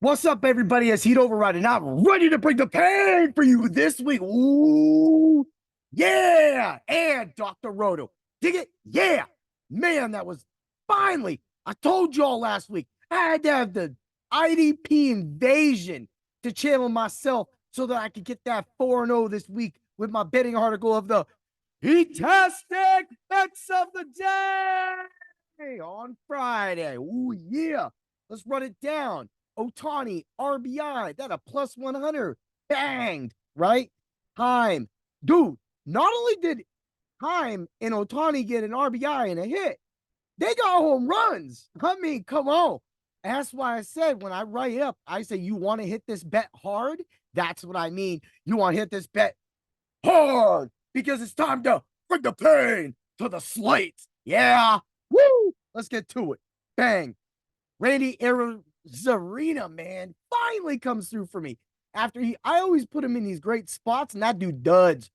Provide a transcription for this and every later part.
What's up, everybody? It's Heat Override, and I'm ready to bring the pain for you this week. Ooh, yeah. And Dr. Roto. Dig it? Yeah. Man, that was finally. I told y'all last week I had to have the IDP invasion to channel myself so that I could get that 4-0 this week with my betting article of the Heat-tastic Bets of the Day on Friday. Ooh, yeah. Let's run it down. Otani, RBI, that a plus 100. Banged, right? Time. Dude, not only did Time and Otani get an RBI and a hit, they got home runs. I mean, come on. That's why I said when I write it up, I say, you want to hit this bet hard? That's what I mean. You want to hit this bet hard because it's time to bring the pain to the slates. Yeah. Woo. Let's get to it. Bang. Randy Arozarena, man, finally comes through for me. I always put him in these great spots, and that dude duds,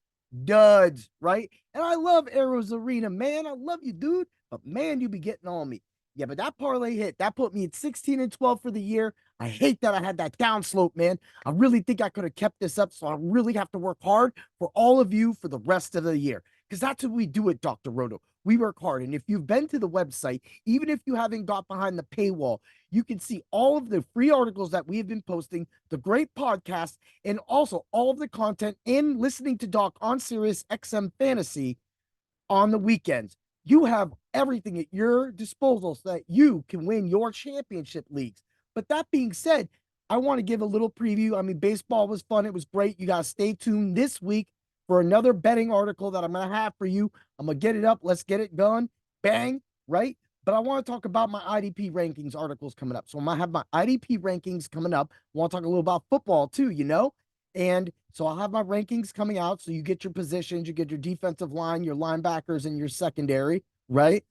right? And I love Arozarena, man. I love you, dude. But man, you be getting on me. Yeah, but that parlay hit, that put me at 16 and 12 for the year. I hate that I had that downslope, man. I really think I could have kept this up, so I really have to work hard for all of you for the rest of the year. Because that's what we do at Dr. Roto. We work hard. And if you've been to the website, even if you haven't got behind the paywall, you can see all of the free articles that we have been posting, the great podcasts, and also all of the content and listening to Doc on Sirius XM Fantasy on the weekends. You have everything at your disposal so that you can win your championship leagues. But that being said, I want to give a little preview. I mean, baseball was fun. It was great. You got to stay tuned this week for another betting article that I'm going to have for you. I'm going to get it up. Let's get it done. Bang, right? But I want to talk about my IDP rankings articles coming up. So I'm going to have my IDP rankings coming up. I want to talk a little about football too, And so I'll have my rankings coming out. So you get your positions, you get your defensive line, your linebackers, and your secondary, right?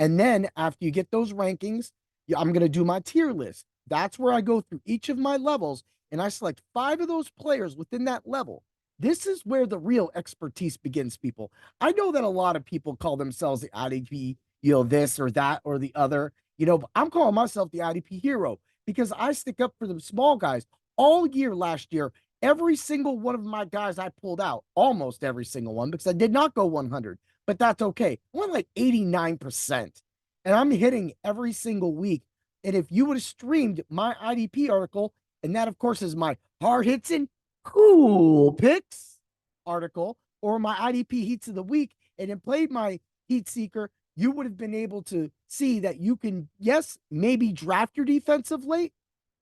And then after you get those rankings, I'm going to do my tier list. That's where I go through each of my levels and I select 5 of those players within that level. This is where the real expertise begins, people. I know that a lot of people call themselves the IDP, this or that or the other, but I'm calling myself the IDP hero because I stick up for the small guys all year last year. Every single one of my guys I pulled out, almost every single one, because I did not go 100, but that's okay. I went like 89%. And I'm hitting every single week. And if you would have streamed my IDP article, and that, of course, is my hard hits and cool picks article, or my IDP heats of the week, and then played my heat seeker, you would have been able to see that you can, yes, maybe draft your defensive late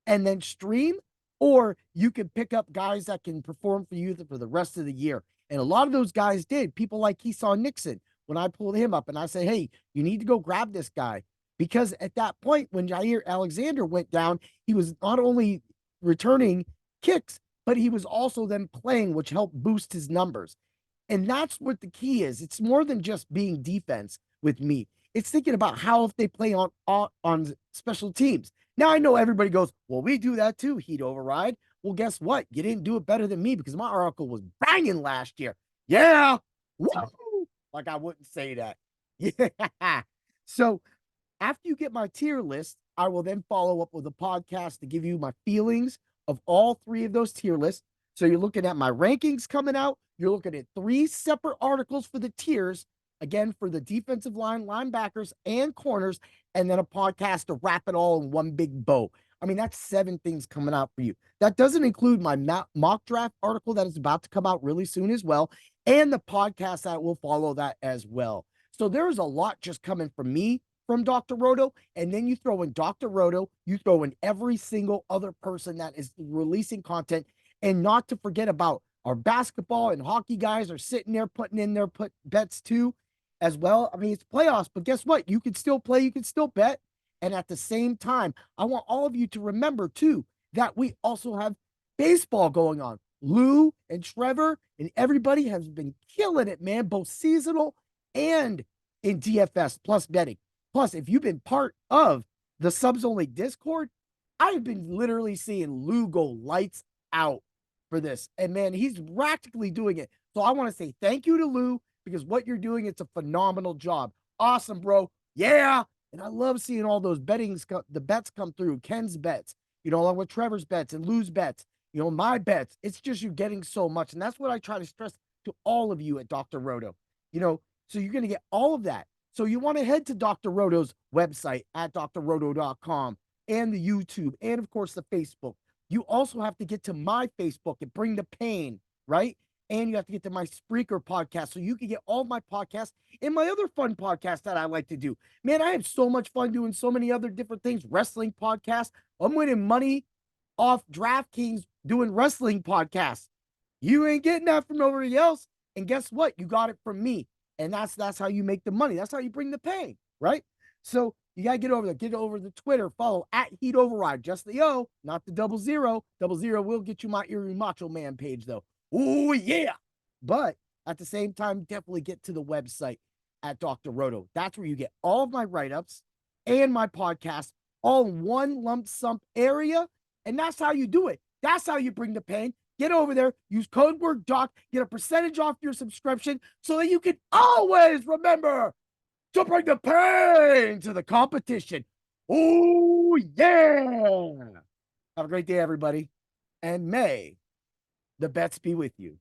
and then stream, or you can pick up guys that can perform for you for the rest of the year. And a lot of those guys did. People like Keyshawn Nixon, when I pulled him up and I said, hey, you need to go grab this guy. Because at that point, when Jair Alexander went down, he was not only returning kicks, but he was also then playing, which helped boost his numbers. And that's what the key is. It's more than just being defense with me. It's thinking about how if they play on special teams. Now I know everybody goes, well, we do that too, Heat Override. Well, guess what? You didn't do it better than me because my article was banging last year. Yeah. Woo! Like I wouldn't say that. Yeah. So after you get my tier list, I will then follow up with a podcast to give you my feelings of all 3 of those tier lists. So you're looking at my rankings coming out. You're looking at 3 separate articles for the tiers, again, for the defensive line, linebackers, and corners, and then a podcast to wrap it all in one big bow. I mean, that's 7 things coming out for you. That doesn't include my mock draft article that is about to come out really soon as well, and the podcast that will follow that as well. So there's a lot just coming from me from Dr. Roto, and then you throw in Dr. Roto, you throw in every single other person that is releasing content, and not to forget about our basketball and hockey guys are sitting there putting in their bets too as well. I mean, it's playoffs, but guess what? You can still play, you can still bet. And at the same time, I want all of you to remember too that we also have baseball going on. Lou and Trevor and everybody has been killing it, man, both seasonal and in DFS plus betting. Plus, if you've been part of the Subs Only Discord, I've been literally seeing Lou go lights out for this. And man, he's practically doing it. So I want to say thank you to Lou because what you're doing, it's a phenomenal job. Awesome, bro. Yeah. And I love seeing all those the bets come through, Ken's bets. along with Trevor's bets and Lou's bets, my bets. It's just you getting so much. And that's what I try to stress to all of you at Dr. Roto. So you're going to get all of that. So you want to head to Dr. Roto's website at drroto.com and the YouTube and, of course, the Facebook. You also have to get to my Facebook and Bring the Pain, right? And you have to get to my Spreaker podcast so you can get all my podcasts and my other fun podcasts that I like to do. Man, I have so much fun doing so many other different things. Wrestling podcasts. I'm winning money off DraftKings doing wrestling podcasts. You ain't getting that from nobody else. And guess what? You got it from me. And that's how you make the money. That's how you bring the pain, right? So you got to get over there. Get over to Twitter. Follow at Heat Override. Just the O, not the 00. 00 will get you my Erie Macho Man page, though. Oh, yeah. But at the same time, definitely get to the website at Dr. Roto. That's where you get all of my write-ups and my podcast all in one lump sum area. And that's how you do it. That's how you bring the pain. Get over there, use code word doc, get a percentage off your subscription so that you can always remember to bring the pain to the competition. Oh, yeah. Have a great day, everybody. And may the bets be with you.